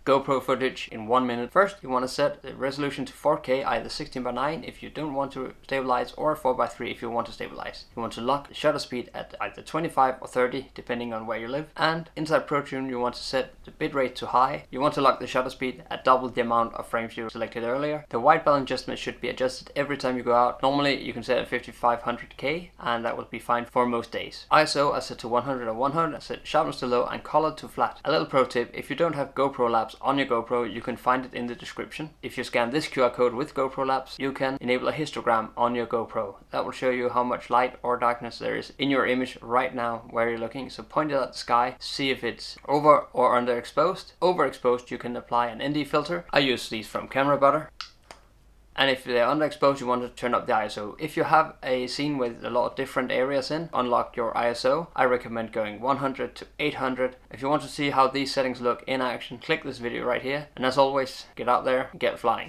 GoPro footage in 1 minute. First, you want to set the resolution to 4K, either 16:9 if you don't want to stabilize, or 4:3 if you want to stabilize. You want to lock the shutter speed at either 25 or 30 depending on where you live. And inside ProTune you want to set the bitrate to high. You want to lock the shutter speed at double the amount of frames you selected earlier. The white balance adjustment should be adjusted every time you go out. Normally you can set at 5500K and that will be fine for most days. ISO I set to 100 or 100. I set sharpness to low and color to flat. A little pro tip: if you don't have GoPro Labs on your GoPro, you can find it in the description. If you scan this QR code with GoPro Labs, you can enable a histogram on your GoPro. That will show you how much light or darkness there is in your image right now where you're looking. So point it at the sky, see if it's over or underexposed. Overexposed, you can apply an ND filter. I use these from Camera Butter. And if they're underexposed, you want to turn up the ISO. If you have a scene with a lot of different areas in, unlock your ISO. I recommend going 100 to 800. If you want to see how these settings look in action, click this video right here. And as always, get out there and get flying.